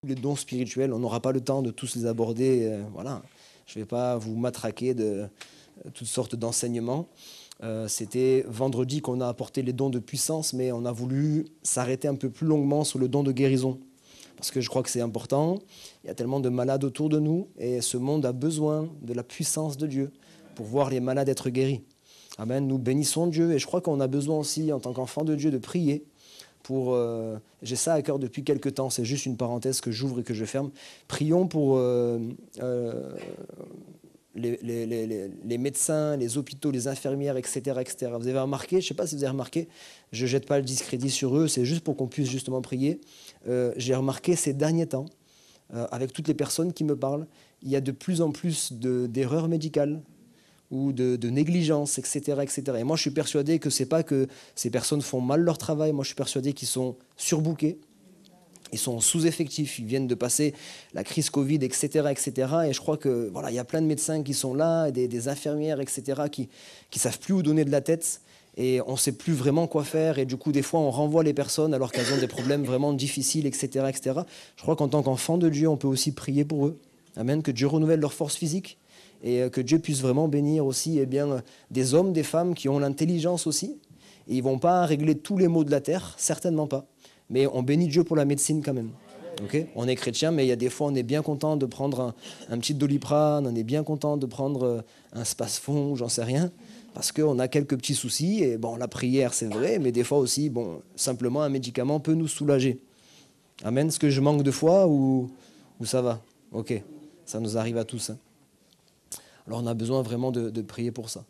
les dons spirituels. On n'aura pas le temps de tous les aborder. Voilà. Je ne vais pas vous matraquer de toutes sortes d'enseignements. C'était vendredi qu'on a apporté les dons de puissance, mais on a voulu s'arrêter un peu plus longuement sur le don de guérison. Parce que je crois que c'est important. Il y a tellement de malades autour de nous et ce monde a besoin de la puissance de Dieu pour voir les malades être guéris. Amen. Nous bénissons Dieu et je crois qu'on a besoin aussi, en tant qu'enfant de Dieu, de prier pour... j'ai ça à cœur depuis quelques temps, c'est juste une parenthèse que j'ouvre et que je ferme. Prions pour les médecins, les hôpitaux, les infirmières, etc., etc. Vous avez remarqué, je ne sais pas si vous avez remarqué, je ne jette pas le discrédit sur eux, c'est juste pour qu'on puisse justement prier. J'ai remarqué ces derniers temps, avec toutes les personnes qui me parlent, il y a de plus en plus d'erreurs médicales ou de négligence, etc., etc. Et moi, je suis persuadé que ce n'est pas que ces personnes font mal leur travail, moi, je suis persuadé qu'ils sont surbookés, ils sont sous-effectifs, ils viennent de passer la crise Covid, etc., etc. Et je crois que voilà, il y a plein de médecins qui sont là, des infirmières, etc., qui savent plus où donner de la tête. Et on ne sait plus vraiment quoi faire. Et du coup, des fois, on renvoie les personnes alors qu'elles ont des problèmes vraiment difficiles, etc., etc. Je crois qu'en tant qu'enfant de Dieu, on peut aussi prier pour eux. Amen. Que Dieu renouvelle leur force physique et que Dieu puisse vraiment bénir aussi des hommes, des femmes qui ont l'intelligence aussi. Et ils ne vont pas régler tous les maux de la terre, certainement pas. Mais on bénit Dieu pour la médecine quand même. Okay, on est chrétien, mais il y a des fois, on est bien content de prendre un petit Doliprane, on est bien content de prendre un Spasfon, j'en sais rien, parce qu'on a quelques petits soucis. Et bon, la prière, c'est vrai, mais des fois aussi, bon, simplement un médicament peut nous soulager. Amen. Est-ce que je manque de foi ou ça va? Ok, ça nous arrive à tous. Hein. Alors, on a besoin vraiment de prier pour ça.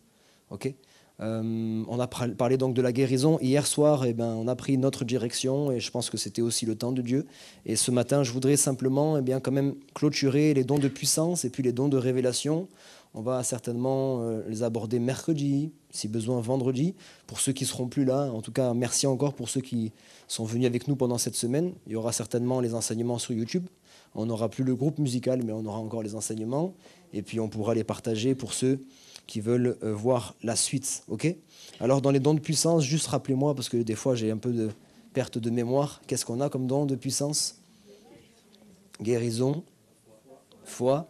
Ok. On a parlé donc de la guérison. Hier soir, on a pris notre direction et je pense que c'était aussi le temps de Dieu. Et ce matin, je voudrais simplement quand même clôturer les dons de puissance et puis les dons de révélation. On va certainement les aborder mercredi, si besoin vendredi, pour ceux qui ne seront plus là. En tout cas, merci encore pour ceux qui sont venus avec nous pendant cette semaine. Il y aura certainement les enseignements sur YouTube. On n'aura plus le groupe musical, mais on aura encore les enseignements. Et puis, on pourra les partager pour ceux qui veulent voir la suite. Okay. Alors, dans les dons de puissance, juste rappelez-moi, parce que des fois, j'ai un peu de perte de mémoire. Qu'est-ce qu'on a comme don de puissance? Guérison, foi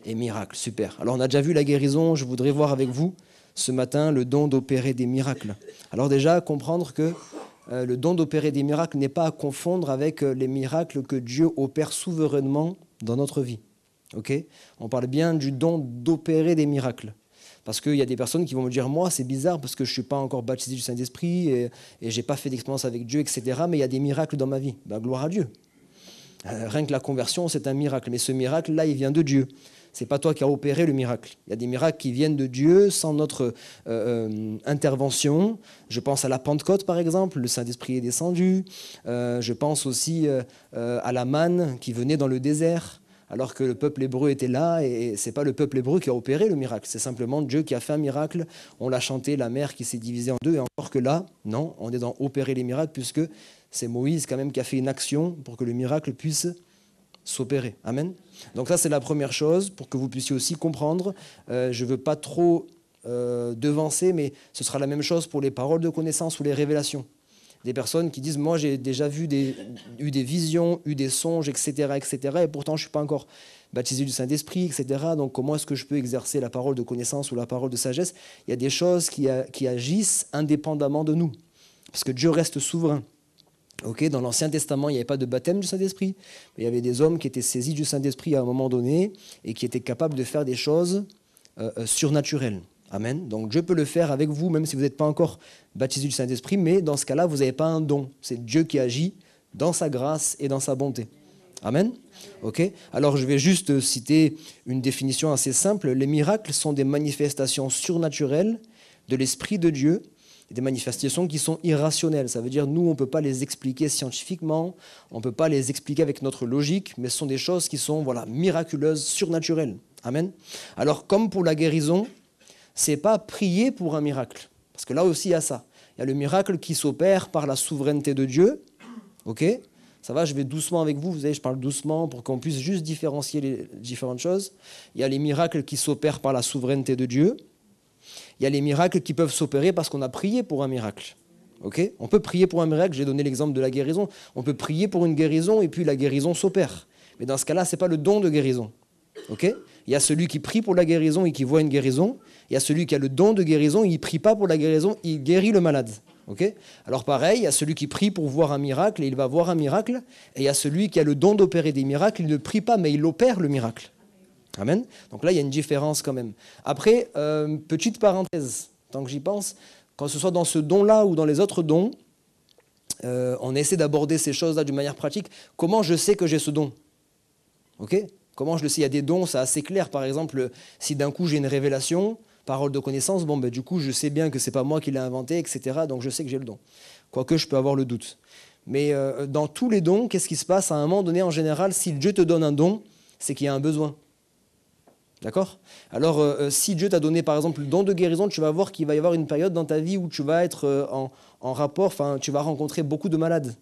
et miracle. Super. Alors, on a déjà vu la guérison. Je voudrais voir avec vous ce matin le don d'opérer des miracles. Alors déjà, comprendre que le don d'opérer des miracles n'est pas à confondre avec les miracles que Dieu opère souverainement dans notre vie. Okay. On parle bien du don d'opérer des miracles. Parce qu'il y a des personnes qui vont me dire, moi, c'est bizarre parce que je ne suis pas encore baptisé du Saint-Esprit et je n'ai pas fait d'expérience avec Dieu, etc. Mais il y a des miracles dans ma vie. Ben, gloire à Dieu. Rien que la conversion, c'est un miracle. Mais ce miracle-là, il vient de Dieu. Ce n'est pas toi qui as opéré le miracle. Il y a des miracles qui viennent de Dieu sans notre intervention. Je pense à la Pentecôte, par exemple. Le Saint-Esprit est descendu. Je pense aussi à la manne qui venait dans le désert, alors que le peuple hébreu était là, et ce n'est pas le peuple hébreu qui a opéré le miracle, c'est simplement Dieu qui a fait un miracle. On l'a chanté, la mer qui s'est divisée en deux, et encore que là, non, on est dans opérer les miracles, puisque c'est Moïse quand même qui a fait une action pour que le miracle puisse s'opérer. Amen. Donc ça, c'est la première chose, pour que vous puissiez aussi comprendre. Je ne veux pas trop devancer, mais ce sera la même chose pour les paroles de connaissance ou les révélations. Des personnes qui disent, moi j'ai déjà eu des visions, eu des songes, etc., etc., et pourtant je ne suis pas encore baptisé du Saint-Esprit, etc., donc comment est-ce que je peux exercer la parole de connaissance ou la parole de sagesse? Il y a des choses qui agissent indépendamment de nous, parce que Dieu reste souverain. Okay, dans l'Ancien Testament, il n'y avait pas de baptême du Saint-Esprit, mais il y avait des hommes qui étaient saisis du Saint-Esprit à un moment donné et qui étaient capables de faire des choses surnaturelles. Amen. Donc Dieu peut le faire avec vous, même si vous n'êtes pas encore baptisé du Saint-Esprit, mais dans ce cas-là, vous n'avez pas un don. C'est Dieu qui agit dans sa grâce et dans sa bonté. Amen. Ok. Alors je vais juste citer une définition assez simple. Les miracles sont des manifestations surnaturelles de l'Esprit de Dieu, des manifestations qui sont irrationnelles. Ça veut dire, nous, on ne peut pas les expliquer scientifiquement, on ne peut pas les expliquer avec notre logique, mais ce sont des choses qui sont miraculeuses, surnaturelles. Amen. Alors comme pour la guérison, ce n'est pas prier pour un miracle. Parce que là aussi, il y a ça. Il y a le miracle qui s'opère par la souveraineté de Dieu. Ok ? Ça va, je vais doucement avec vous. Vous savez, je parle doucement pour qu'on puisse juste différencier les différentes choses. Il y a les miracles qui s'opèrent par la souveraineté de Dieu. Il y a les miracles qui peuvent s'opérer parce qu'on a prié pour un miracle. Okay ? On peut prier pour un miracle. J'ai donné l'exemple de la guérison. On peut prier pour une guérison et puis la guérison s'opère. Mais dans ce cas-là, ce n'est pas le don de guérison. Okay, il y a celui qui prie pour la guérison et qui voit une guérison. Il y a celui qui a le don de guérison, il ne prie pas pour la guérison, il guérit le malade. Okay, alors pareil, il y a celui qui prie pour voir un miracle et il va voir un miracle. Et il y a celui qui a le don d'opérer des miracles, il ne prie pas mais il opère le miracle. Amen. Donc là, il y a une différence quand même. Après, petite parenthèse, tant que j'y pense, quand ce soit dans ce don-là ou dans les autres dons, on essaie d'aborder ces choses-là d'une manière pratique. Comment je sais que j'ai ce don? Okay, comment je le sais? Il y a des dons, c'est assez clair. Par exemple, si d'un coup j'ai une révélation, parole de connaissance, bon, ben, du coup, je sais bien que ce n'est pas moi qui l'ai inventé, etc. Donc je sais que j'ai le don. Quoique je peux avoir le doute. Mais dans tous les dons, qu'est-ce qui se passe? À un moment donné, en général, si Dieu te donne un don, c'est qu'il y a un besoin. D'accord? Alors, si Dieu t'a donné, par exemple, le don de guérison, tu vas voir qu'il va y avoir une période dans ta vie où tu vas être en rapport, enfin, tu vas rencontrer beaucoup de malades.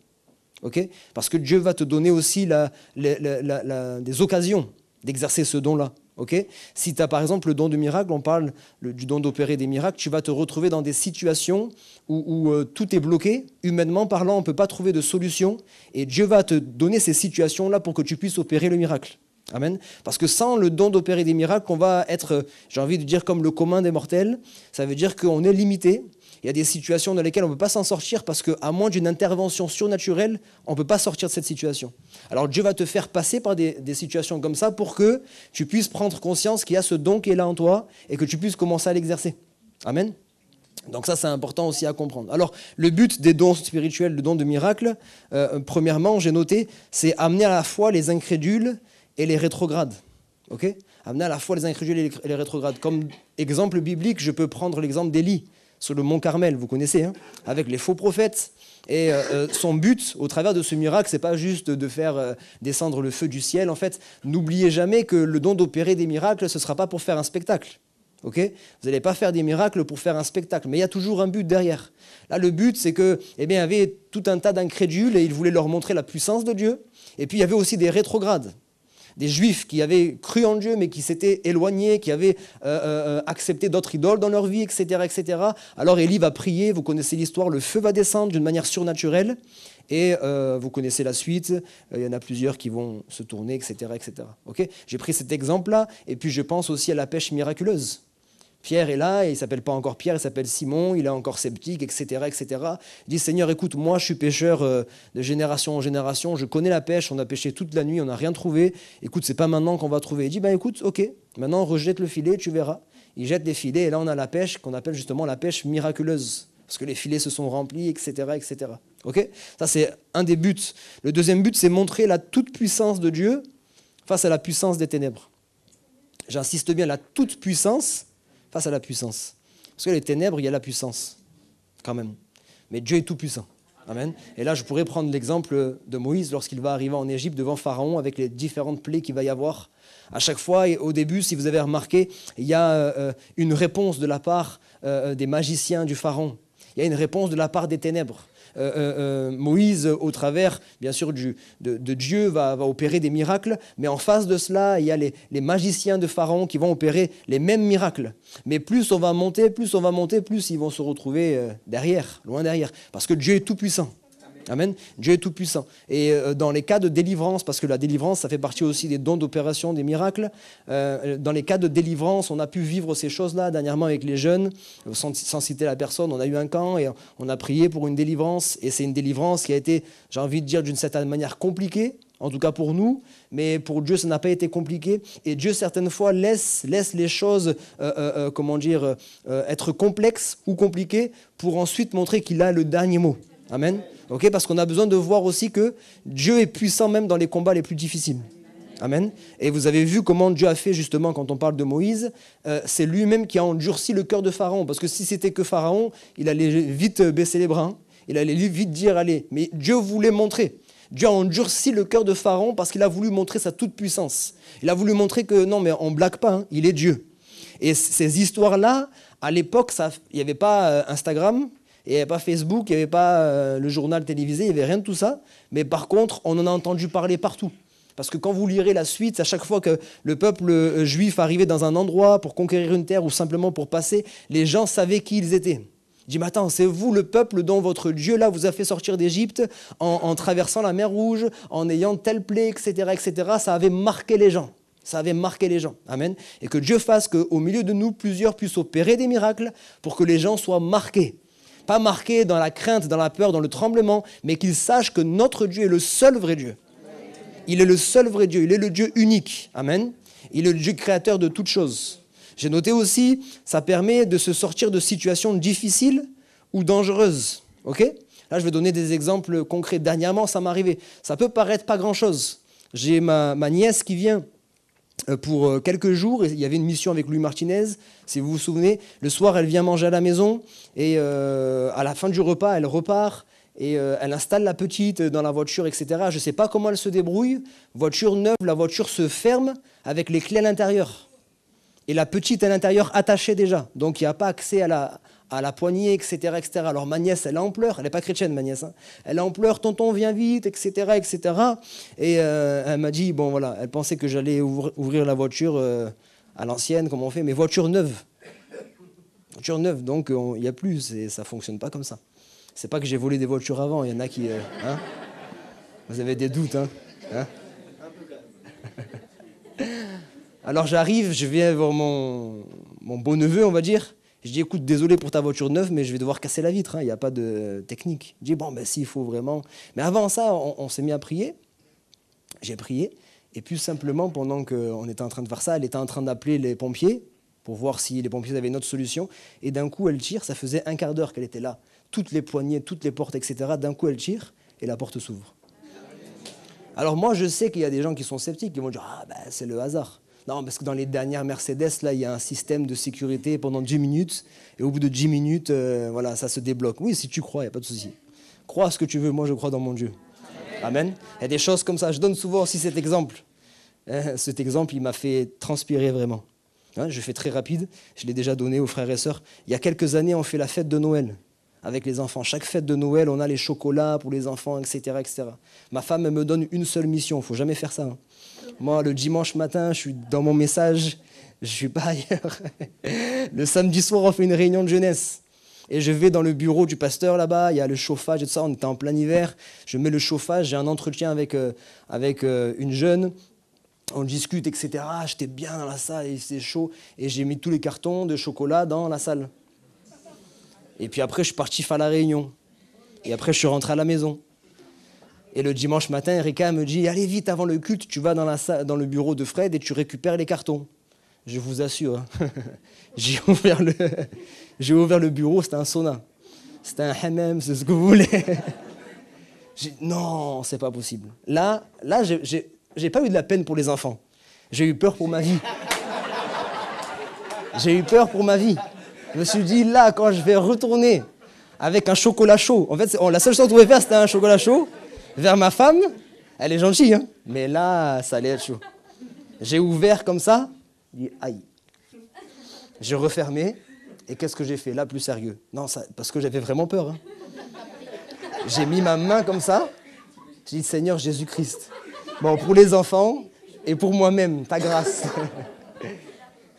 Okay? Parce que Dieu va te donner aussi des occasions d'exercer ce don-là. Okay? Si tu as par exemple le don de miracle, on parle du don d'opérer des miracles, tu vas te retrouver dans des situations où tout est bloqué, humainement parlant, on ne peut pas trouver de solution, et Dieu va te donner ces situations-là pour que tu puisses opérer le miracle. Amen. Parce que sans le don d'opérer des miracles, on va être, j'ai envie de dire, comme le commun des mortels. Ça veut dire qu'on est limité. Il y a des situations dans lesquelles on ne peut pas s'en sortir parce qu'à moins d'une intervention surnaturelle, on ne peut pas sortir de cette situation. Alors Dieu va te faire passer par des situations comme ça pour que tu puisses prendre conscience qu'il y a ce don qui est là en toi et que tu puisses commencer à l'exercer. Amen. Donc ça, c'est important aussi à comprendre. Alors, le but des dons spirituels, le don de miracle, premièrement, j'ai noté, c'est amener à la fois les incrédules et les rétrogrades. Okay? Amener à la fois les incrédules et les rétrogrades. Comme exemple biblique, je peux prendre l'exemple d'Élie sur le mont Carmel, vous connaissez, hein, avec les faux prophètes. Et son but, au travers de ce miracle, c'est pas juste de faire descendre le feu du ciel. En fait, n'oubliez jamais que le don d'opérer des miracles, ce ne sera pas pour faire un spectacle. Okay? Vous n'allez pas faire des miracles pour faire un spectacle, mais il y a toujours un but derrière. Là, le but, c'est que, eh bien, il y avait tout un tas d'incrédules et il voulait leur montrer la puissance de Dieu. Et puis, il y avait aussi des rétrogrades. Des juifs qui avaient cru en Dieu, mais qui s'étaient éloignés, qui avaient accepté d'autres idoles dans leur vie, etc., etc. Alors Élie va prier, vous connaissez l'histoire, le feu va descendre d'une manière surnaturelle, et vous connaissez la suite, il y en a plusieurs qui vont se tourner, etc., etc. Okay? J'ai pris cet exemple-là, et puis je pense aussi à la pêche miraculeuse. Pierre est là, et il ne s'appelle pas encore Pierre, il s'appelle Simon, il est encore sceptique, etc., etc. Il dit, Seigneur, écoute, moi je suis pêcheur de génération en génération, je connais la pêche, on a pêché toute la nuit, on n'a rien trouvé, écoute, c'est pas maintenant qu'on va trouver. Il dit, ben écoute, ok, maintenant rejette le filet, tu verras. Il jette les filets, et là on a la pêche qu'on appelle justement la pêche miraculeuse, parce que les filets se sont remplis, etc., etc. Okay? Ça c'est un des buts. Le deuxième but, c'est montrer la toute-puissance de Dieu face à la puissance des ténèbres. J'insiste bien, la toute-puissance face à la puissance. Parce que les ténèbres, il y a la puissance, quand même. Mais Dieu est tout puissant. Amen. Et là, je pourrais prendre l'exemple de Moïse lorsqu'il va arriver en Égypte devant Pharaon avec les différentes plaies qu'il va y avoir. À chaque fois, et au début, si vous avez remarqué, il y a une réponse de la part des magiciens du Pharaon. Il y a une réponse de la part des ténèbres. Moïse, au travers, bien sûr, de Dieu, va opérer des miracles, mais en face de cela, il y a les magiciens de Pharaon qui vont opérer les mêmes miracles. Mais plus on va monter, plus ils vont se retrouver derrière, loin derrière, parce que Dieu est tout-puissant. Amen. Dieu est tout-puissant. Et dans les cas de délivrance, parce que la délivrance, ça fait partie aussi des dons d'opération, des miracles, dans les cas de délivrance, on a pu vivre ces choses-là dernièrement avec les jeunes, sans citer la personne, on a eu un camp et on a prié pour une délivrance, et c'est une délivrance qui a été, j'ai envie de dire, d'une certaine manière compliquée, en tout cas pour nous, mais pour Dieu, ça n'a pas été compliqué. Et Dieu, certaines fois, laisse les choses, être complexes ou compliquées pour ensuite montrer qu'il a le dernier mot. Amen. Okay, parce qu'on a besoin de voir aussi que Dieu est puissant même dans les combats les plus difficiles. Amen. Et vous avez vu comment Dieu a fait justement quand on parle de Moïse. C'est lui-même qui a endurci le cœur de Pharaon. Parce que si c'était que Pharaon, il allait vite baisser les bras. Il allait vite dire allez. Mais Dieu voulait montrer. Dieu a endurci le cœur de Pharaon parce qu'il a voulu montrer sa toute-puissance. Il a voulu montrer que non, mais on ne blague pas, hein, il est Dieu. Et ces histoires-là, à l'époque, il n'y avait pas Instagram. Il n'y avait pas Facebook, il n'y avait pas le journal télévisé, il n'y avait rien de tout ça. Mais par contre, on en a entendu parler partout. Parce que quand vous lirez la suite, à chaque fois que le peuple juif arrivait dans un endroit pour conquérir une terre ou simplement pour passer, les gens savaient qui ils étaient. Il dit, mais attends, c'est vous le peuple dont votre Dieu là vous a fait sortir d'Égypte en traversant la mer Rouge, en ayant telle plaie, etc., etc. Ça avait marqué les gens. Ça avait marqué les gens. Amen. Et que Dieu fasse qu'au milieu de nous, plusieurs puissent opérer des miracles pour que les gens soient marqués. Pas marqués dans la crainte, dans la peur, dans le tremblement, mais qu'ils sachent que notre Dieu est le seul vrai Dieu. Il est le seul vrai Dieu. Il est le Dieu unique. Amen. Il est le Dieu créateur de toutes choses. J'ai noté aussi, ça permet de se sortir de situations difficiles ou dangereuses. Ok ? Là, je vais donner des exemples concrets. Dernièrement, ça m'est arrivé. Ça peut paraître pas grand-chose. J'ai ma nièce qui vient pour quelques jours. Il y avait une mission avec Louis Martinez, si vous vous souvenez. Le soir, elle vient manger à la maison et à la fin du repas, elle repart et elle installe la petite dans la voiture, etc. Je ne sais pas comment elle se débrouille. Voiture neuve, la voiture se ferme avec les clés à l'intérieur. Et la petite à l'intérieur attachée déjà. Donc il n'y a pas accès à la poignée, etc., etc. Alors ma nièce, elle est en pleurs. Elle n'est pas chrétienne, ma nièce. Hein. Elle est en pleurs, tonton, viens vite, etc., etc. Et elle m'a dit, bon voilà, elle pensait que j'allais ouvrir la voiture à l'ancienne, comme on fait, mais voiture neuve. Voiture neuve, donc il n'y a plus, ça ne fonctionne pas comme ça. C'est pas que j'ai volé des voitures avant, il y en a qui... hein, vous avez des doutes, hein, Alors j'arrive, je viens voir mon beau-neveu, on va dire. Je dis, écoute, désolé pour ta voiture neuve, mais je vais devoir casser la vitre, hein, il n'y a pas de technique. Je dis, bon, ben si, il faut vraiment... Mais avant ça, on s'est mis à prier. J'ai prié. Et puis simplement, pendant qu'on était en train de faire ça, elle était en train d'appeler les pompiers pour voir si les pompiers avaient une autre solution. Et d'un coup, elle tire, ça faisait un quart d'heure qu'elle était là. Toutes les poignées, toutes les portes, etc. D'un coup, elle tire et la porte s'ouvre. Alors moi, je sais qu'il y a des gens qui sont sceptiques, qui vont dire, ah ben c'est le hasard. Non, parce que dans les dernières Mercedes, là, il y a un système de sécurité pendant 10 minutes. Et au bout de 10 minutes, voilà, ça se débloque. Oui, si tu crois, il n'y a pas de souci. Crois à ce que tu veux. Moi, je crois dans mon Dieu. Amen. Il y a des choses comme ça. Je donne souvent aussi cet exemple. Cet exemple, il m'a fait transpirer vraiment. Hein, je fais très rapide. Je l'ai déjà donné aux frères et sœurs. Il y a quelques années, on fait la fête de Noël avec les enfants. Chaque fête de Noël, on a les chocolats pour les enfants, etc., etc. Ma femme, elle me donne une seule mission. Il ne faut jamais faire ça. Hein. Moi, le dimanche matin, je suis dans mon message, je ne suis pas ailleurs. Le samedi soir, on fait une réunion de jeunesse. Et je vais dans le bureau du pasteur là-bas, il y a le chauffage et tout ça, on était en plein hiver. Je mets le chauffage, j'ai un entretien avec une jeune, on discute, etc. J'étais bien dans la salle, c'est chaud. Et j'ai mis tous les cartons de chocolat dans la salle. Et puis après, je suis parti faire la réunion. Et après, je suis rentré à la maison. Et le dimanche matin, Erika me dit, allez vite avant le culte, tu vas dans le bureau de Fred et tu récupères les cartons. Je vous assure, hein. J'ai ouvert le bureau, c'était un sauna. C'était un hammam, c'est ce que vous voulez. Non, c'est pas possible. Là, j'ai pas eu de la peine pour les enfants. J'ai eu peur pour ma vie. J'ai eu peur pour ma vie. Je me suis dit, là, quand je vais retourner avec un chocolat chaud, en fait, la seule chose qu'on pouvait faire, c'était un chocolat chaud, vers ma femme, elle est gentille, hein, mais là, ça allait être chaud. J'ai ouvert comme ça, j'ai dit, aïe. J'ai refermé, et qu'est-ce que j'ai fait, là, plus sérieux? Non, parce que j'avais vraiment peur. Hein. J'ai mis ma main comme ça, j'ai dit, Seigneur Jésus-Christ, bon, pour les enfants et pour moi-même, ta grâce.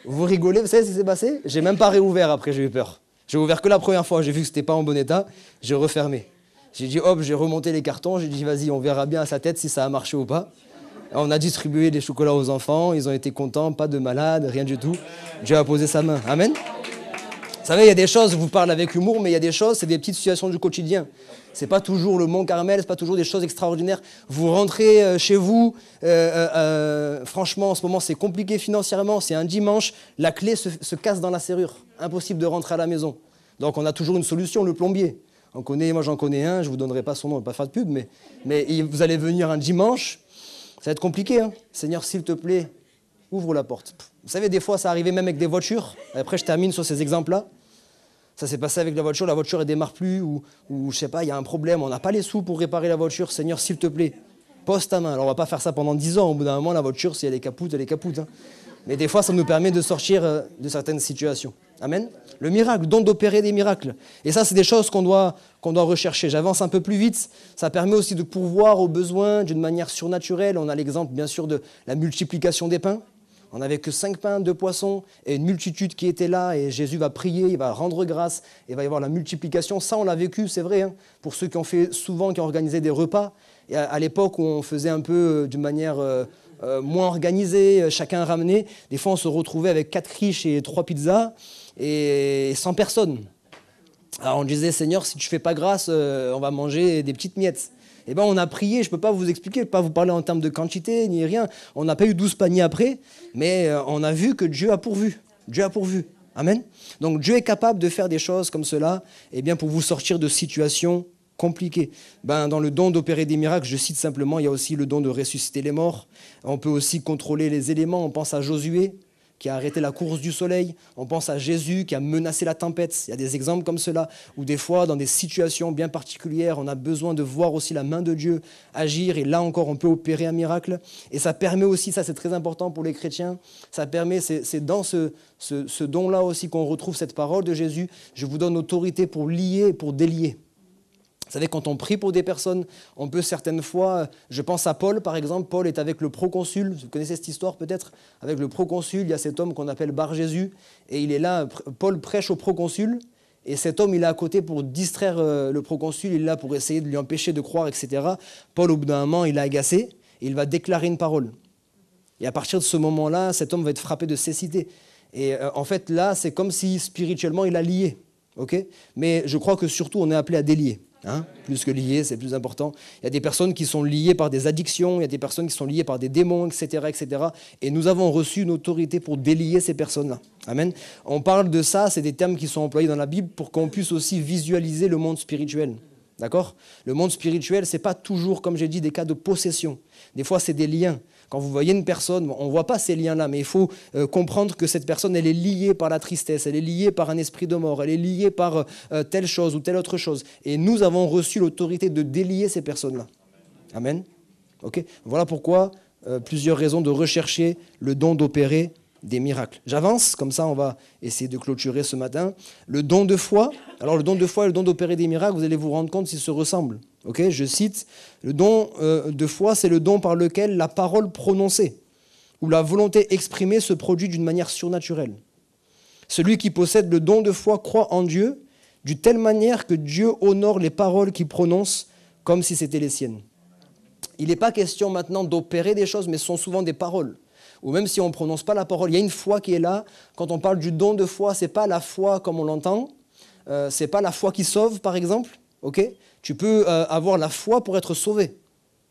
Vous rigolez, vous savez ce qui s'est passé? J'ai même pas réouvert après, j'ai eu peur. J'ai ouvert que la première fois, j'ai vu que c'était pas en bon état, j'ai refermé. J'ai dit, hop, j'ai remonté les cartons, j'ai dit, vas-y, on verra bien à sa tête si ça a marché ou pas. On a distribué des chocolats aux enfants, ils ont été contents, pas de malades, rien du tout. Dieu a posé sa main. Amen. Vous savez, il y a des choses, je vous parle avec humour, mais il y a des choses, c'est des petites situations du quotidien. C'est pas toujours le Mont Carmel, c'est pas toujours des choses extraordinaires. Vous rentrez chez vous, franchement, en ce moment, c'est compliqué financièrement, c'est un dimanche, la clé se casse dans la serrure. Impossible de rentrer à la maison. Donc on a toujours une solution, le plombier. Moi j'en connais un, je vous donnerai pas son nom, je ne vais pas faire de pub, mais vous allez venir un dimanche, ça va être compliqué. Hein. Seigneur, s'il te plaît, ouvre la porte. Vous savez, des fois, ça arrivait même avec des voitures. Après, je termine sur ces exemples-là. Ça s'est passé avec la voiture ne démarre plus, ou je sais pas, il y a un problème, on n'a pas les sous pour réparer la voiture. Seigneur, s'il te plaît, pose ta main. Alors, on ne va pas faire ça pendant 10 ans. Au bout d'un moment, la voiture, si elle est capoute, elle est capoute. Hein. Mais des fois, ça nous permet de sortir de certaines situations. Amen. Le miracle, don d'opérer des miracles. Et ça, c'est des choses qu'on doit rechercher. J'avance un peu plus vite. Ça permet aussi de pourvoir aux besoins d'une manière surnaturelle. On a l'exemple, bien sûr, de la multiplication des pains. On n'avait que 5 pains, 2 poissons et une multitude qui était là. Et Jésus va prier, il va rendre grâce, et il va y avoir la multiplication. Ça, on l'a vécu, c'est vrai. Hein, pour ceux qui ont fait souvent, qui ont organisé des repas. Et à l'époque où on faisait un peu d'une manière moins organisée, chacun ramenait. Des fois, on se retrouvait avec 4 quiches et 3 pizzas et 100 personnes. Alors on disait, Seigneur, si tu ne fais pas grâce, on va manger des petites miettes. Eh bien, on a prié, je ne peux pas vous expliquer, je ne peux pas vous parler en termes de quantité, ni rien. On n'a pas eu 12 paniers après, mais on a vu que Dieu a pourvu. Dieu a pourvu. Amen. Donc Dieu est capable de faire des choses comme cela, eh bien, pour vous sortir de situations compliquées. Dans le don d'opérer des miracles, je cite simplement, il y a aussi le don de ressusciter les morts. On peut aussi contrôler les éléments. On pense à Josué, qui a arrêté la course du soleil. On pense à Jésus qui a menacé la tempête. Il y a des exemples comme cela, où des fois, dans des situations bien particulières, on a besoin de voir aussi la main de Dieu agir, et là encore, on peut opérer un miracle. Et ça permet aussi, ça c'est très important pour les chrétiens, ça permet, c'est dans ce don-là aussi qu'on retrouve cette parole de Jésus, je vous donne autorité pour lier et pour délier. Vous savez, quand on prie pour des personnes, on peut certaines fois, je pense à Paul par exemple, Paul est avec le proconsul, vous connaissez cette histoire peut-être, avec le proconsul, il y a cet homme qu'on appelle Bar-Jésus, et il est là, Paul prêche au proconsul, et cet homme il est à côté pour distraire le proconsul, il est là pour essayer de lui empêcher de croire, etc. Paul au bout d'un moment, il est agacé, et il va déclarer une parole. Et à partir de ce moment-là, cet homme va être frappé de cécité. Et en fait là, c'est comme si spirituellement il a lié, ok ? Mais je crois que surtout on est appelé à délier. Hein, plus que liés, c'est plus important. Il y a des personnes qui sont liées par des addictions, il y a des personnes qui sont liées par des démons, etc., etc. Et nous avons reçu une autorité pour délier ces personnes-là. Amen. On parle de ça, c'est des termes qui sont employés dans la Bible pour qu'on puisse aussi visualiser le monde spirituel. D'accord ? Le monde spirituel, ce n'est pas toujours, comme j'ai dit, des cas de possession. Des fois, c'est des liens. Quand vous voyez une personne, on ne voit pas ces liens-là, mais il faut comprendre que cette personne, elle est liée par la tristesse, elle est liée par un esprit de mort, elle est liée par telle chose ou telle autre chose. Et nous avons reçu l'autorité de délier ces personnes-là. Amen. Okay. Voilà pourquoi plusieurs raisons de rechercher le don d'opérer des miracles. J'avance, comme ça on va essayer de clôturer ce matin. Le don de foi. Alors le don de foi et le don d'opérer des miracles, vous allez vous rendre compte s'ils se ressemblent. Okay, je cite, le don de foi, c'est le don par lequel la parole prononcée ou la volonté exprimée se produit d'une manière surnaturelle. Celui qui possède le don de foi croit en Dieu d'une telle manière que Dieu honore les paroles qu'il prononce comme si c'était les siennes. Il n'est pas question maintenant d'opérer des choses, mais ce sont souvent des paroles. Ou même si on ne prononce pas la parole, il y a une foi qui est là. Quand on parle du don de foi, ce n'est pas la foi comme on l'entend. Ce n'est pas la foi qui sauve, par exemple. Okay, tu peux avoir la foi pour être sauvé.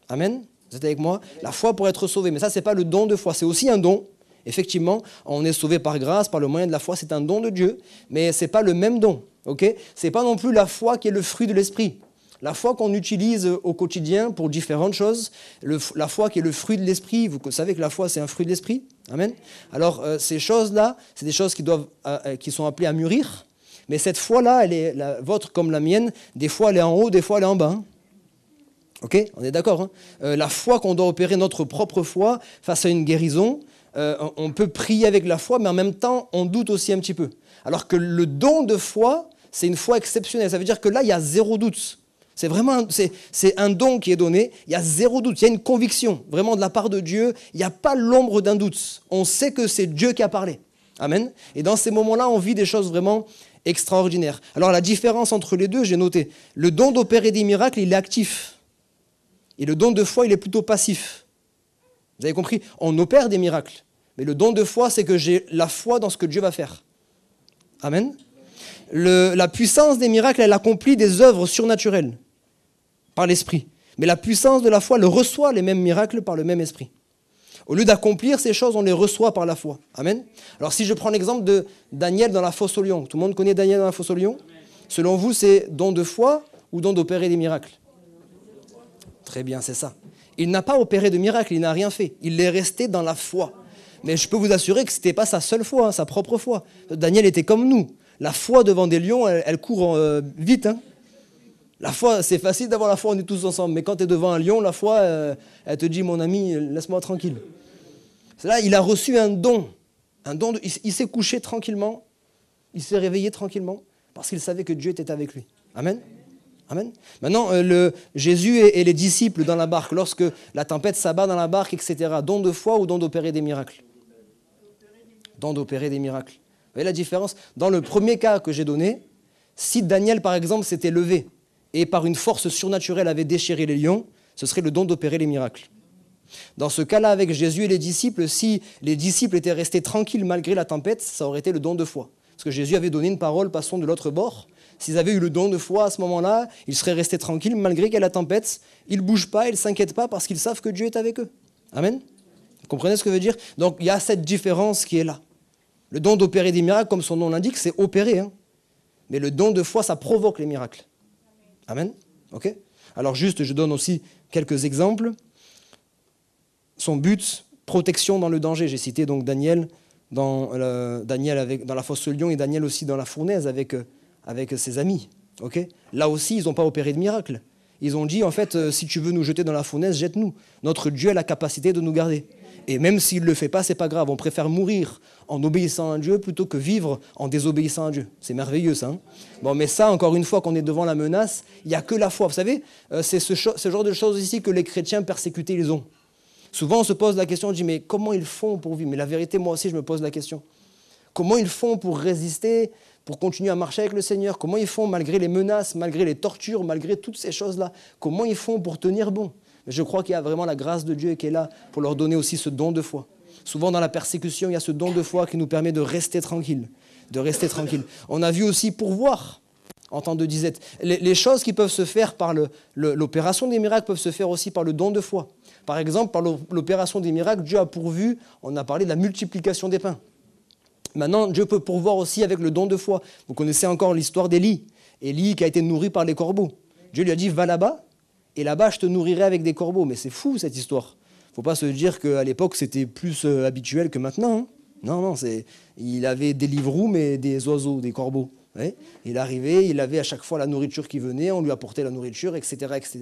Amen. Vous êtes avec moi? La foi pour être sauvé. Mais ça, ce n'est pas le don de foi. C'est aussi un don. Effectivement, on est sauvé par grâce, par le moyen de la foi. C'est un don de Dieu. Mais ce n'est pas le même don. Okay, ce n'est pas non plus la foi qui est le fruit de l'esprit. La foi qu'on utilise au quotidien pour différentes choses, la foi qui est le fruit de l'esprit, vous savez que la foi c'est un fruit de l'esprit. Amen. Alors ces choses-là, c'est des choses qui sont appelées à mûrir. Mais cette foi-là, elle est la vôtre comme la mienne, des fois elle est en haut, des fois elle est en bas. Hein. Ok, on est d'accord. Hein. La foi qu'on doit opérer, notre propre foi, face à une guérison, on peut prier avec la foi, mais en même temps, on doute aussi un petit peu. Alors que le don de foi, c'est une foi exceptionnelle. Ça veut dire que là, il y a zéro doute. C'est vraiment c'est un don qui est donné, il y a zéro doute, il y a une conviction, vraiment de la part de Dieu, il n'y a pas l'ombre d'un doute. On sait que c'est Dieu qui a parlé. Amen. Et dans ces moments-là, on vit des choses vraiment extraordinaires. Alors la différence entre les deux, j'ai noté, le don d'opérer des miracles, il est actif. Et le don de foi, il est plutôt passif. Vous avez compris? On opère des miracles. Mais le don de foi, c'est que j'ai la foi dans ce que Dieu va faire. Amen. La puissance des miracles, elle accomplit des œuvres surnaturelles par l'esprit. Mais la puissance de la foi, elle reçoit les mêmes miracles par le même esprit. Au lieu d'accomplir ces choses, on les reçoit par la foi. Amen. Alors si je prends l'exemple de Daniel dans la fosse aux lions. Tout le monde connaît Daniel dans la fosse aux lions? Selon vous, c'est don de foi ou don d'opérer des miracles? Très bien, c'est ça. Il n'a pas opéré de miracle, il n'a rien fait. Il est resté dans la foi. Mais je peux vous assurer que ce n'était pas sa seule foi, hein, sa propre foi. Daniel était comme nous. La foi devant des lions, elle court vite. Hein. La foi, c'est facile d'avoir la foi, on est tous ensemble. Mais quand tu es devant un lion, la foi, elle te dit, mon ami, laisse-moi tranquille. Là, il a reçu un don. Il s'est couché tranquillement. Il s'est réveillé tranquillement parce qu'il savait que Dieu était avec lui. Amen. Amen. Maintenant, Jésus et les disciples dans la barque, lorsque la tempête s'abat dans la barque, etc. Don de foi ou don d'opérer des miracles? don d'opérer des miracles. Vous voyez la différence? Dans le premier cas que j'ai donné, si Daniel, par exemple, s'était levé et par une force surnaturelle avait déchiré les lions, ce serait le don d'opérer les miracles. Dans ce cas-là, avec Jésus et les disciples, si les disciples étaient restés tranquilles malgré la tempête, ça aurait été le don de foi. Parce que Jésus avait donné une parole, passons de l'autre bord. S'ils avaient eu le don de foi à ce moment-là, ils seraient restés tranquilles malgré qu'il y a la tempête. Ils ne bougent pas, ils ne s'inquiètent pas parce qu'ils savent que Dieu est avec eux. Amen. Vous comprenez ce que je veux dire? Donc il y a cette différence qui est là. Le don d'opérer des miracles, comme son nom l'indique, c'est opérer. Hein. Mais le don de foi, ça provoque les miracles. Amen. Ok. Alors juste, je donne aussi quelques exemples. Son but, protection dans le danger. J'ai cité donc Daniel dans la fosse au lion et Daniel aussi dans la fournaise avec ses amis. Okay, là aussi, ils n'ont pas opéré de miracle. Ils ont dit, en fait, si tu veux nous jeter dans la fournaise, jette-nous. Notre Dieu a la capacité de nous garder. Et même s'il ne le fait pas, ce n'est pas grave. On préfère mourir en obéissant à Dieu plutôt que vivre en désobéissant à Dieu. C'est merveilleux, ça. Hein, bon, mais ça, encore une fois, qu'on est devant la menace, il n'y a que la foi. Vous savez, c'est ce genre de choses ici que les chrétiens persécutés, ils ont. Souvent, on se pose la question, on dit, mais comment ils font pour vivre? Mais la vérité, moi aussi, je me pose la question. Comment ils font pour résister, pour continuer à marcher avec le Seigneur? Comment ils font malgré les menaces, malgré les tortures, malgré toutes ces choses-là? Comment ils font pour tenir bon? Je crois qu'il y a vraiment la grâce de Dieu qui est là pour leur donner aussi ce don de foi. Souvent, dans la persécution, il y a ce don de foi qui nous permet de rester tranquille. On a vu aussi pourvoir en temps de disette. Les choses qui peuvent se faire par l'opération des miracles peuvent se faire aussi par le don de foi. Par exemple, par l'opération des miracles, Dieu a pourvu, on a parlé de la multiplication des pains. Maintenant, Dieu peut pourvoir aussi avec le don de foi. Vous connaissez encore l'histoire d'Élie. Élie qui a été nourri par les corbeaux. Dieu lui a dit, va là-bas, et là-bas, je te nourrirai avec des corbeaux. Mais c'est fou, cette histoire. Il ne faut pas se dire qu'à l'époque, c'était plus habituel que maintenant. Hein. Non, il avait des livres mais des oiseaux, des corbeaux. Ouais. Il arrivait, il avait à chaque fois la nourriture qui venait, on lui apportait la nourriture, etc., etc.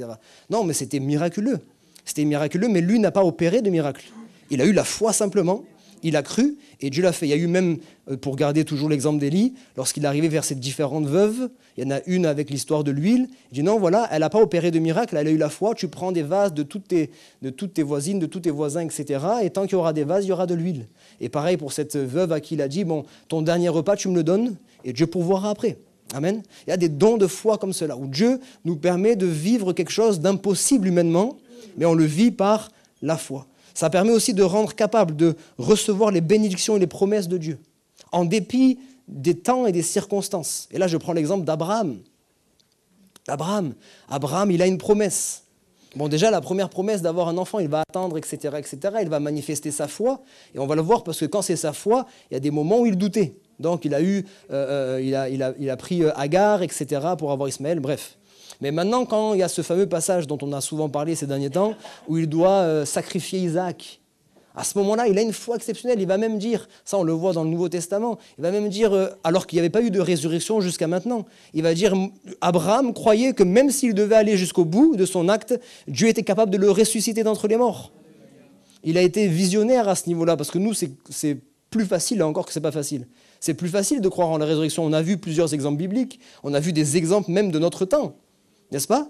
Non, mais c'était miraculeux. C'était miraculeux, mais lui n'a pas opéré de miracle. Il a eu la foi simplement, il a cru, et Dieu l'a fait. Il y a eu même, pour garder toujours l'exemple d'Élie, lorsqu'il est arrivé vers ces différentes veuves, il y en a une avec l'histoire de l'huile, il dit non, voilà, elle n'a pas opéré de miracle, elle a eu la foi, tu prends des vases de toutes tes voisines, de tous tes voisins, etc., et tant qu'il y aura des vases, il y aura de l'huile. Et pareil pour cette veuve à qui il a dit, bon, ton dernier repas, tu me le donnes, et Dieu pourvoira après. Amen. Il y a des dons de foi comme cela, où Dieu nous permet de vivre quelque chose d'impossible humainement, mais on le vit par la foi. Ça permet aussi de rendre capable de recevoir les bénédictions et les promesses de Dieu, en dépit des temps et des circonstances. Et là, je prends l'exemple d'Abraham. Abraham, il a une promesse. Bon, déjà, la première promesse d'avoir un enfant, il va attendre, etc., etc. Il va manifester sa foi, et on va le voir parce que quand c'est sa foi, il y a des moments où il doutait. Donc, il a pris Agar, etc., pour avoir Ismaël, bref. Mais maintenant, quand il y a ce fameux passage dont on a souvent parlé ces derniers temps, où il doit sacrifier Isaac, à ce moment-là, il a une foi exceptionnelle. Il va même dire, ça on le voit dans le Nouveau Testament, il va même dire, alors qu'il n'y avait pas eu de résurrection jusqu'à maintenant, il va dire, Abraham croyait que même s'il devait aller jusqu'au bout de son acte, Dieu était capable de le ressusciter d'entre les morts. Il a été visionnaire à ce niveau-là, parce que nous, c'est plus facile, là encore que ce n'est pas facile. C'est plus facile de croire en la résurrection. On a vu plusieurs exemples bibliques, on a vu des exemples même de notre temps. N'est-ce pas?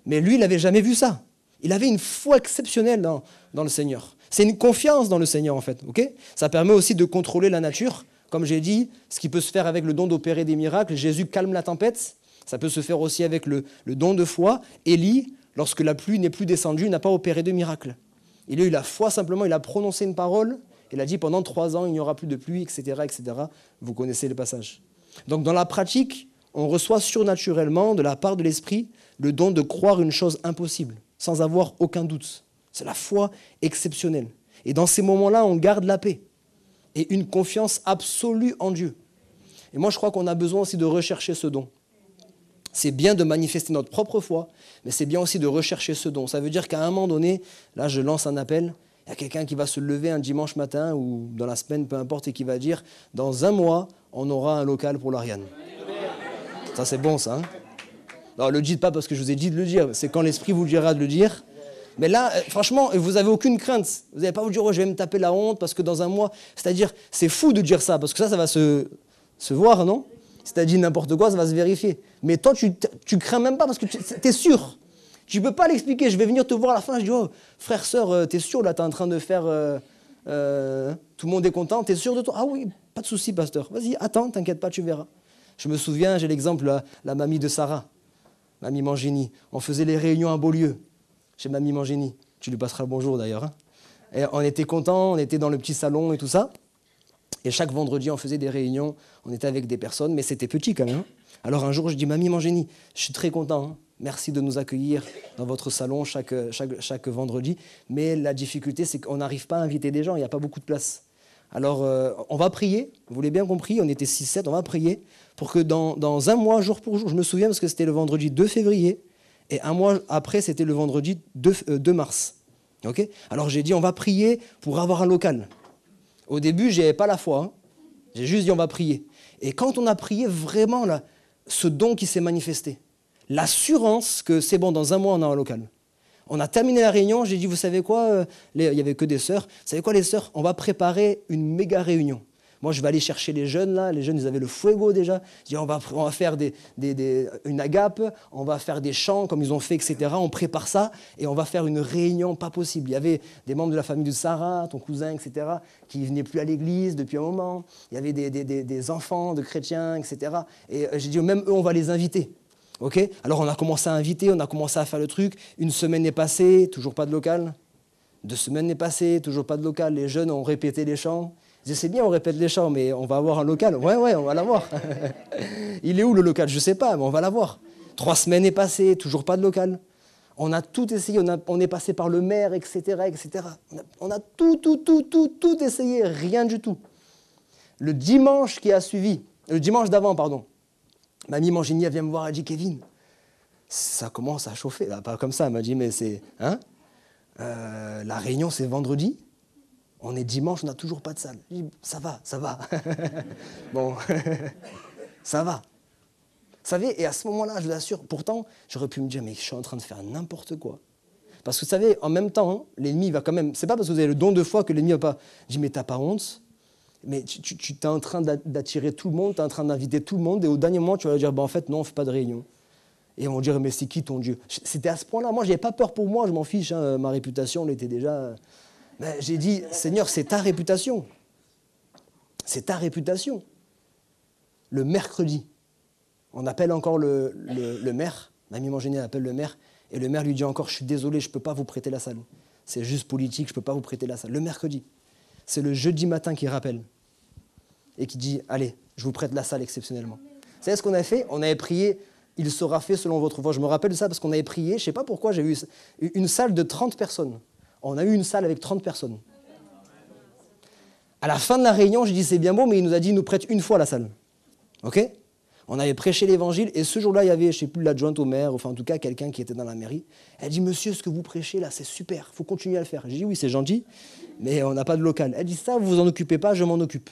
Mais lui, il n'avait jamais vu ça. Il avait une foi exceptionnelle dans le Seigneur. C'est une confiance dans le Seigneur, en fait. Okay, ça permet aussi de contrôler la nature. Comme j'ai dit, ce qui peut se faire avec le don d'opérer des miracles. Jésus calme la tempête. Ça peut se faire aussi avec le don de foi. Élie, lorsque la pluie n'est plus descendue, n'a pas opéré de miracle. Il a eu la foi simplement, il a prononcé une parole. Il a dit pendant 3 ans, il n'y aura plus de pluie, etc., etc. Vous connaissez le passage. Donc dans la pratique, on reçoit surnaturellement, de la part de l'Esprit, le don de croire une chose impossible, sans avoir aucun doute. C'est la foi exceptionnelle. Et dans ces moments-là, on garde la paix et une confiance absolue en Dieu. Et moi, je crois qu'on a besoin aussi de rechercher ce don. C'est bien de manifester notre propre foi, mais c'est bien aussi de rechercher ce don. Ça veut dire qu'à un moment donné, là, je lance un appel, il y a quelqu'un qui va se lever un dimanche matin ou dans la semaine, peu importe, et qui va dire « Dans 1 mois, on aura un local pour l'Ariane ». Ça, c'est bon, ça. Hein, alors, ne le dites pas parce que je vous ai dit de le dire. C'est quand l'Esprit vous dira de le dire. Mais là, franchement, vous n'avez aucune crainte. Vous n'allez pas vous dire oh, « je vais me taper la honte parce que dans 1 mois… » C'est-à-dire, c'est fou de dire ça parce que ça va se voir, non? C'est-à-dire n'importe quoi, ça va se vérifier. Mais toi, tu crains même pas parce que tu es sûr. Tu ne peux pas l'expliquer. Je vais venir te voir à la fin, je dis « Oh, frère, sœur, tu es sûr, là, tu es en train de faire… Tout le monde est content, t'es sûr de toi? Ah oui, pas de souci, pasteur. Vas-y, attends, t'inquiète pas, tu verras. Je me souviens, j'ai l'exemple, la mamie de Sarah, mamie Mangini. On faisait les réunions à Beaulieu, chez mamie Mangini. Tu lui passeras le bonjour d'ailleurs. Hein. Et on était contents, on était dans le petit salon et tout ça. Et chaque vendredi, on faisait des réunions, on était avec des personnes, mais c'était petit quand même. Hein. Alors un jour, je dis, mamie Mangini, je suis très content, hein. Merci de nous accueillir dans votre salon chaque vendredi. Mais la difficulté, c'est qu'on n'arrive pas à inviter des gens, il n'y a pas beaucoup de place. Alors, on va prier, vous l'avez bien compris, on était 6-7, on va prier pour que dans un mois, jour pour jour, je me souviens parce que c'était le vendredi 2 février, et un mois après, c'était le vendredi 2 mars. Okay, alors j'ai dit, on va prier pour avoir un local. Au début, je n'avais pas la foi, hein. J'ai juste dit, on va prier. Et quand on a prié, vraiment, là, ce don qui s'est manifesté, l'assurance que c'est bon, dans un mois, on a un local. On a terminé la réunion, j'ai dit, vous savez quoi, il n'y avait que des sœurs. Vous savez quoi, les sœurs, on va préparer une méga réunion. Moi, je vais aller chercher les jeunes, là. Les jeunes, ils avaient le fuego déjà. Je dis, on va faire une agape, on va faire des chants comme ils ont fait, etc. On prépare ça et on va faire une réunion pas possible. Il y avait des membres de la famille de Sarah, ton cousin, etc., qui ne venaient plus à l'église depuis un moment. Il y avait des enfants de chrétiens, etc. Et j'ai dit, même eux, on va les inviter. Okay, alors on a commencé à inviter, on a commencé à faire le truc. Une semaine est passée, toujours pas de local. 2 semaines est passée, toujours pas de local. Les jeunes ont répété les chants. Je dis, c'est bien, on répète les chants, mais on va avoir un local. Ouais, on va l'avoir. Il est où le local? Je ne sais pas, mais on va l'avoir. 3 semaines est passée, toujours pas de local. On a tout essayé, on est passé par le maire, etc., etc. On a tout essayé, rien du tout. Le dimanche qui a suivi, le dimanche d'avant, pardon, mamie Mangini, elle vient me voir, elle dit, Kevin, ça commence à chauffer. Là, pas comme ça, elle m'a dit, mais c'est... Hein, la réunion, c'est vendredi. On est dimanche, on n'a toujours pas de salle. Je dis, ça va. Bon, ça va. Vous savez, et à ce moment-là, je vous assure, pourtant, j'aurais pu me dire, mais je suis en train de faire n'importe quoi. Parce que vous savez, en même temps, hein, l'ennemi va quand même... C'est pas parce que vous avez le don de foi que l'ennemi va pas... Je dis, mais t'as pas honte? Mais tu es en train d'attirer tout le monde, tu es en train d'inviter tout le monde, et au dernier moment, tu vas dire, en fait, non, on ne fait pas de réunion. Et on va dire, mais c'est qui ton Dieu? C'était à ce point-là. Moi, je n'avais pas peur pour moi, je m'en fiche, hein, ma réputation, elle était déjà... Mais j'ai dit, Seigneur, c'est ta réputation. C'est ta réputation. Le mercredi, on appelle encore le maire, mamie Mangini appelle le maire, et le maire lui dit encore, je suis désolé, je ne peux pas vous prêter la salle. C'est juste politique, je ne peux pas vous prêter la salle. Le mercredi. C'est le jeudi matin qui rappelle et qui dit, allez, je vous prête la salle exceptionnellement. Vous savez ce qu'on a fait? On avait prié, il sera fait selon votre foi. Je me rappelle de ça parce qu'on avait prié, je ne sais pas pourquoi, j'ai eu une salle de 30 personnes. On a eu une salle avec 30 personnes. À la fin de la réunion, je dis, c'est bien beau, mais il nous a dit, il nous prête une fois la salle. OK? On avait prêché l'évangile et ce jour-là, il y avait, je ne sais plus, l'adjointe au maire, enfin en tout cas quelqu'un qui était dans la mairie. Elle dit, monsieur, ce que vous prêchez là, c'est super, il faut continuer à le faire. J'ai dit, oui, c'est gentil, mais on n'a pas de local. Elle dit, ça, vous vous en occupez pas, je m'en occupe.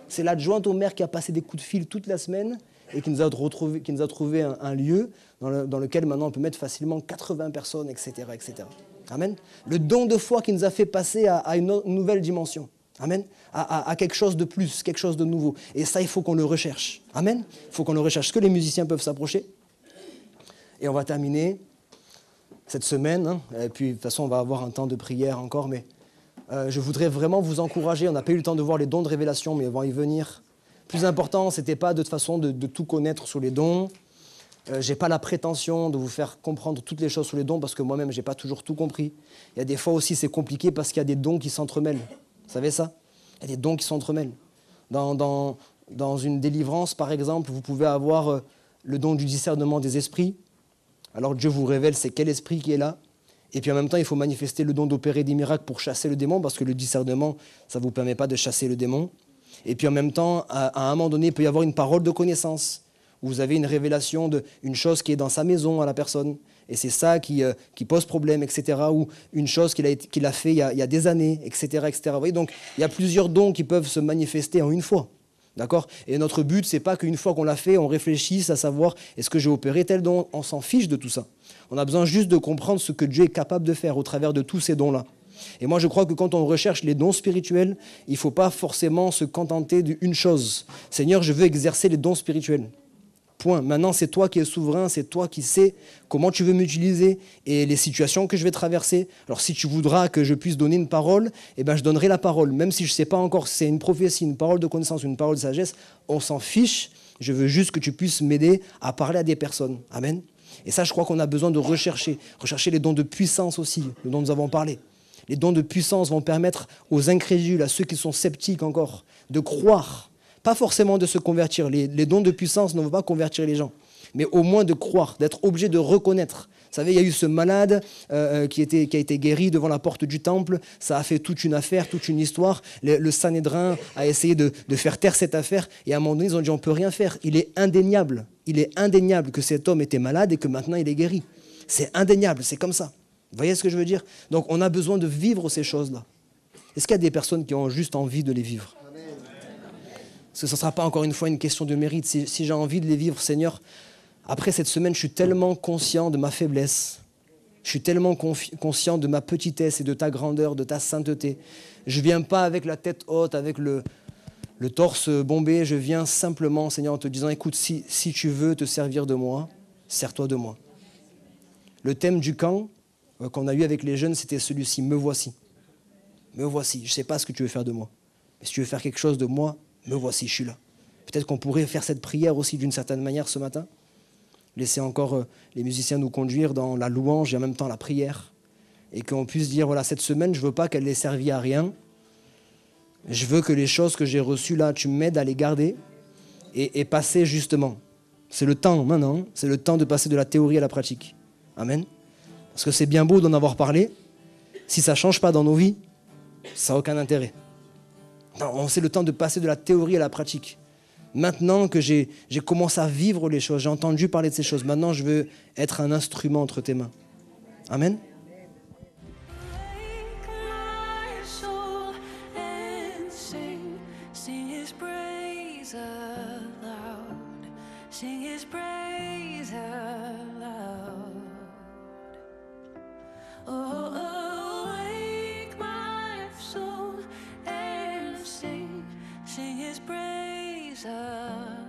C'est l'adjointe au maire qui a passé des coups de fil toute la semaine et qui nous a trouvé un lieu dans lequel maintenant on peut mettre facilement 80 personnes, etc., etc. Amen. Le don de foi qui nous a fait passer à une nouvelle dimension. Amen. À quelque chose de plus, quelque chose de nouveau. Et ça, il faut qu'on le recherche. Amen. Il faut qu'on le recherche. Est-ce que les musiciens peuvent s'approcher? Et on va terminer cette semaine. Hein. Et puis, de toute façon, on va avoir un temps de prière encore. Mais je voudrais vraiment vous encourager. On n'a pas eu le temps de voir les dons de révélation, mais on va y venir. Le plus important, ce n'était pas de toute façon de tout connaître sur les dons. Je n'ai pas la prétention de vous faire comprendre toutes les choses sur les dons parce que moi-même, je n'ai pas toujours tout compris. Il y a des fois aussi, c'est compliqué parce qu'il y a des dons qui s'entremêlent. Vous savez ça? Il y a des dons qui s'entremêlent. Dans une délivrance, par exemple, vous pouvez avoir le don du discernement des esprits. Alors Dieu vous révèle c'est quel esprit qui est là. Et puis en même temps, il faut manifester le don d'opérer des miracles pour chasser le démon parce que le discernement, ça ne vous permet pas de chasser le démon. Et puis en même temps, à un moment donné, il peut y avoir une parole de connaissance. Vous avez une révélation d'une chose qui est dans sa maison à la personne. Et c'est ça qui pose problème, etc. Ou une chose qu'il a fait il y a des années, etc. etc. Vous voyez, donc, il y a plusieurs dons qui peuvent se manifester en une fois. D'accord? Et notre but, ce n'est pas qu'une fois qu'on l'a fait, on réfléchisse à savoir est-ce que j'ai opéré tel don? On s'en fiche de tout ça. On a besoin juste de comprendre ce que Dieu est capable de faire au travers de tous ces dons-là. Et moi, je crois que quand on recherche les dons spirituels, il ne faut pas forcément se contenter d'une chose. Seigneur, je veux exercer les dons spirituels. Point. Maintenant, c'est toi qui es souverain, c'est toi qui sais comment tu veux m'utiliser et les situations que je vais traverser. Alors, si tu voudras que je puisse donner une parole, eh ben, je donnerai la parole. Même si je ne sais pas encore si c'est une prophétie, une parole de connaissance, une parole de sagesse, on s'en fiche. Je veux juste que tu puisses m'aider à parler à des personnes. Amen. Et ça, je crois qu'on a besoin de rechercher les dons de puissance aussi, le dont nous avons parlé. Les dons de puissance vont permettre aux incrédules, à ceux qui sont sceptiques encore, de croire. Pas forcément de se convertir. Les dons de puissance ne vont pas convertir les gens, mais au moins de croire, d'être obligé de reconnaître. Vous savez, il y a eu ce malade qui a été guéri devant la porte du temple. Ça a fait toute une affaire, toute une histoire. Le Sanhédrin a essayé de faire taire cette affaire. Et à un moment donné, ils ont dit, on ne peut rien faire. Il est indéniable. Il est indéniable que cet homme était malade et que maintenant il est guéri. C'est indéniable, c'est comme ça. Vous voyez ce que je veux dire? Donc on a besoin de vivre ces choses-là. Est-ce qu'il y a des personnes qui ont juste envie de les vivre? Parce que ce ne sera pas encore une fois une question de mérite. Si j'ai envie de les vivre, Seigneur, après cette semaine, je suis tellement conscient de ma faiblesse. Je suis tellement conscient de ma petitesse et de ta grandeur, de ta sainteté. Je ne viens pas avec la tête haute, avec le torse bombé. Je viens simplement, Seigneur, en te disant, écoute, si tu veux te servir de moi, sers-toi de moi. Le thème du camp qu'on a eu avec les jeunes, c'était celui-ci, me voici. Me voici. Je ne sais pas ce que tu veux faire de moi. Mais si tu veux faire quelque chose de moi, me voici, je suis là. Peut-être qu'on pourrait faire cette prière aussi d'une certaine manière ce matin. Laisser encore les musiciens nous conduire dans la louange et en même temps la prière. Et qu'on puisse dire, voilà, cette semaine, je ne veux pas qu'elle ait servi à rien. Je veux que les choses que j'ai reçues là, tu m'aides à les garder et passer justement. C'est le temps maintenant, c'est le temps de passer de la théorie à la pratique. Amen. Parce que c'est bien beau d'en avoir parlé. Si ça ne change pas dans nos vies, ça n'a aucun intérêt. Non, c'est le temps de passer de la théorie à la pratique. Maintenant que j'ai commencé à vivre les choses, j'ai entendu parler de ces choses, maintenant je veux être un instrument entre tes mains. Amen. Sing his praise aloud.